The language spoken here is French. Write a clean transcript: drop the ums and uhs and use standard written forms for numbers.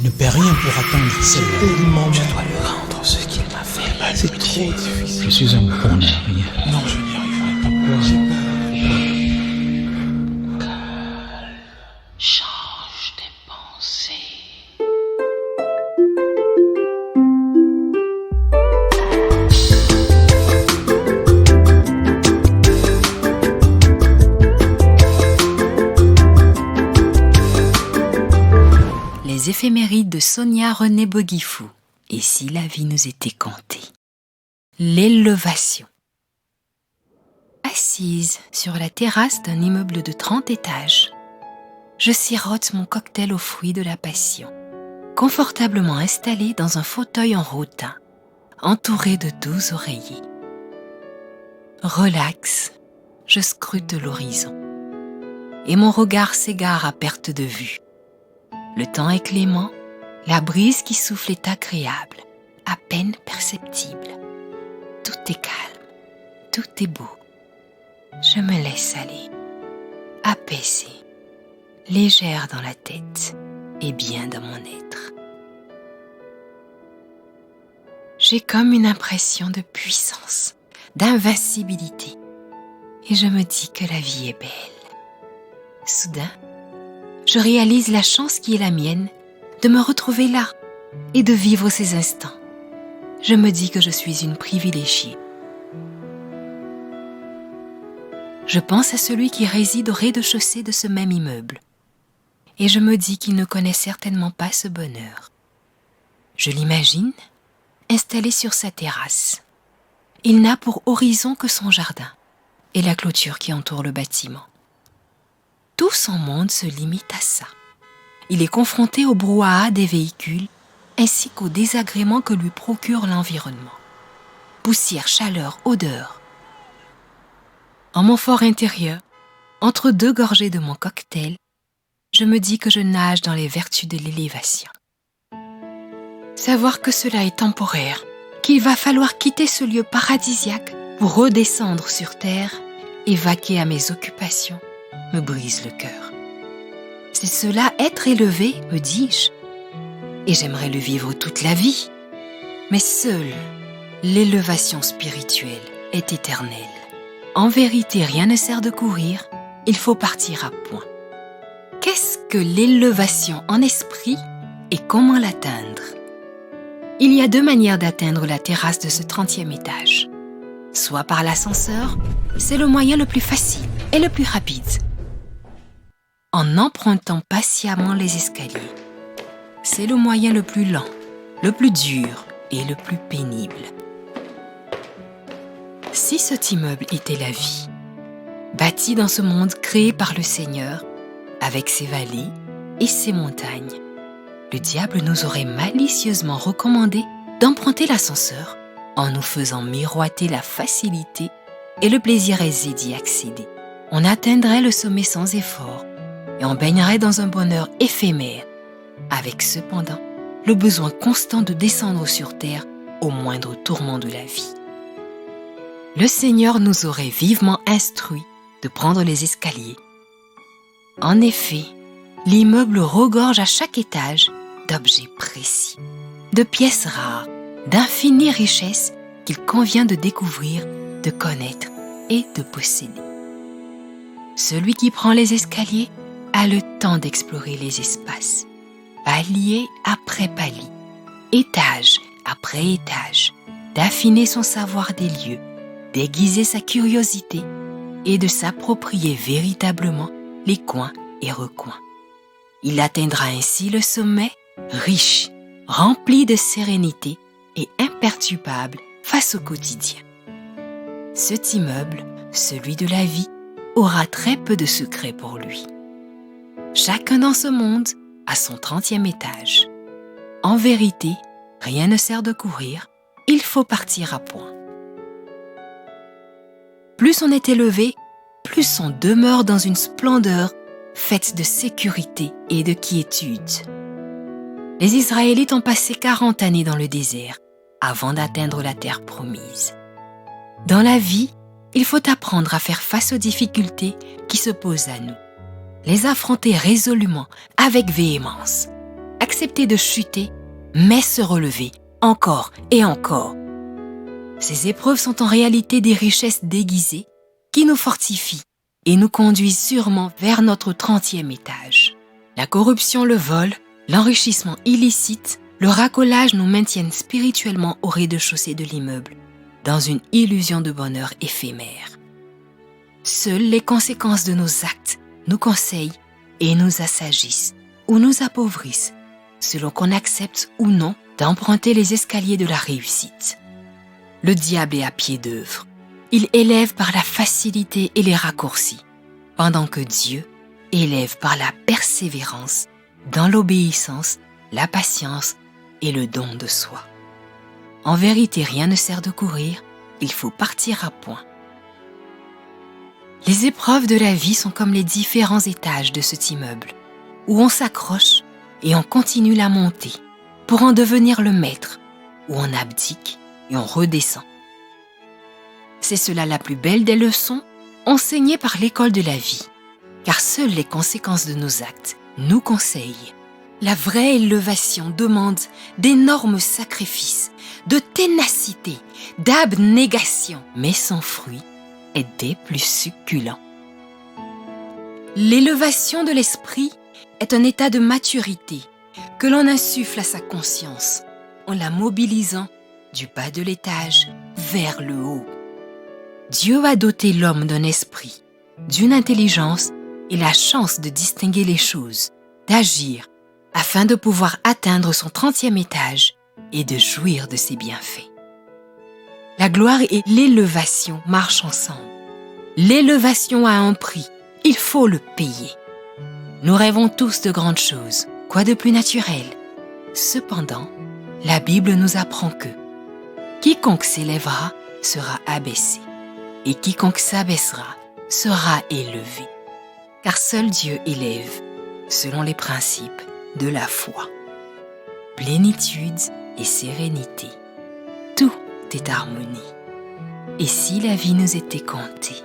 Elle ne paie rien pour attendre celle-là. Je dois lui rendre ce qu'il m'a fait. C'est trop difficile. Je suis un pour ne rien. Non, je n'y arriverai pas. J'ai peur. Change tes pensées. Les éphémérides de Sonia Renée Boguifou. Et si la vie nous était contée? L'élévation. Assise sur la terrasse d'un immeuble de 30 étages, je sirote mon cocktail aux fruits de la passion, confortablement installé dans un fauteuil en rotin, entouré de 12 oreillers. Relax, je scrute l'horizon, et mon regard s'égare à perte de vue. Le temps est clément, la brise qui souffle est agréable, à peine perceptible. Tout est calme, tout est beau. Je me laisse aller, apaisée, légère dans la tête et bien dans mon être. J'ai comme une impression de puissance, d'invincibilité, et je me dis que la vie est belle. Soudain, je réalise la chance qui est la mienne de me retrouver là et de vivre ces instants. Je me dis que je suis une privilégiée. Je pense à celui qui réside au rez-de-chaussée de ce même immeuble. Et je me dis qu'il ne connaît certainement pas ce bonheur. Je l'imagine installé sur sa terrasse. Il n'a pour horizon que son jardin et la clôture qui entoure le bâtiment. Tout son monde se limite à ça. Il est confronté au brouhaha des véhicules ainsi qu'au désagrément que lui procure l'environnement. Poussière, chaleur, odeur. En mon fort intérieur, entre deux gorgées de mon cocktail, je me dis que je nage dans les vertus de l'élévation. Savoir que cela est temporaire, qu'il va falloir quitter ce lieu paradisiaque pour redescendre sur terre et vaquer à mes occupations, me brise le cœur. C'est cela être élevé, me dis-je, et j'aimerais le vivre toute la vie. Mais seule l'élévation spirituelle est éternelle. En vérité, rien ne sert de courir, il faut partir à point. Qu'est-ce que l'élévation en esprit et comment l'atteindre? Il y a deux manières d'atteindre la terrasse de ce 30e étage. Soit par l'ascenseur, c'est le moyen le plus facile et le plus rapide. En empruntant patiemment les escaliers, c'est le moyen le plus lent, le plus dur et le plus pénible. Si cet immeuble était la vie, bâti dans ce monde créé par le Seigneur, avec ses vallées et ses montagnes, le diable nous aurait malicieusement recommandé d'emprunter l'ascenseur en nous faisant miroiter la facilité et le plaisir aisé d'y accéder. On atteindrait le sommet sans effort et on baignerait dans un bonheur éphémère, avec cependant le besoin constant de descendre sur terre au moindre tourment de la vie. Le Seigneur nous aurait vivement instruits de prendre les escaliers. En effet, l'immeuble regorge à chaque étage d'objets précis, de pièces rares, d'infinies richesses qu'il convient de découvrir, de connaître et de posséder. Celui qui prend les escaliers a le temps d'explorer les espaces, palier après palier, étage après étage, d'affiner son savoir des lieux, d'aiguiser sa curiosité et de s'approprier véritablement les coins et recoins. Il atteindra ainsi le sommet riche, rempli de sérénité et imperturbable face au quotidien. Cet immeuble, celui de la vie, aura très peu de secrets pour lui. Chacun dans ce monde a son 30e étage. En vérité, rien ne sert de courir, il faut partir à point. Plus on est élevé, plus on demeure dans une splendeur faite de sécurité et de quiétude. Les Israélites ont passé 40 années dans le désert avant d'atteindre la terre promise. Dans la vie, il faut apprendre à faire face aux difficultés qui se posent à nous, les affronter résolument, avec véhémence, accepter de chuter, mais se relever encore et encore. Ces épreuves sont en réalité des richesses déguisées qui nous fortifient et nous conduisent sûrement vers notre 30e étage. La corruption, le vol, l'enrichissement illicite, le racolage nous maintiennent spirituellement au rez-de-chaussée de l'immeuble, dans une illusion de bonheur éphémère. Seules les conséquences de nos actes nous conseillent et nous assagissent ou nous appauvrissent, selon qu'on accepte ou non d'emprunter les escaliers de la réussite. Le diable est à pied d'œuvre. Il élève par la facilité et les raccourcis, pendant que Dieu élève par la persévérance, dans l'obéissance, la patience et le don de soi. En vérité, rien ne sert de courir, il faut partir à point. Les épreuves de la vie sont comme les différents étages de cet immeuble, où on s'accroche et on continue la montée, pour en devenir le maître, où on abdique et on redescend. C'est cela la plus belle des leçons enseignées par l'école de la vie, car seules les conséquences de nos actes nous conseillent. La vraie élévation demande d'énormes sacrifices, de ténacité, d'abnégation, mais son fruit est des plus succulents. L'élévation de l'esprit est un état de maturité que l'on insuffle à sa conscience en la mobilisant du bas de l'étage vers le haut. Dieu a doté l'homme d'un esprit, d'une intelligence et la chance de distinguer les choses, d'agir, afin de pouvoir atteindre son 30e étage et de jouir de ses bienfaits. La gloire et l'élévation marchent ensemble. L'élévation a un prix, il faut le payer. Nous rêvons tous de grandes choses, quoi de plus naturel? Cependant, la Bible nous apprend que quiconque s'élèvera sera abaissé, et quiconque s'abaissera sera élevé. Car seul Dieu élève, selon les principes de la foi. Plénitude et sérénité, tout est harmonie. Et si la vie nous était comptée?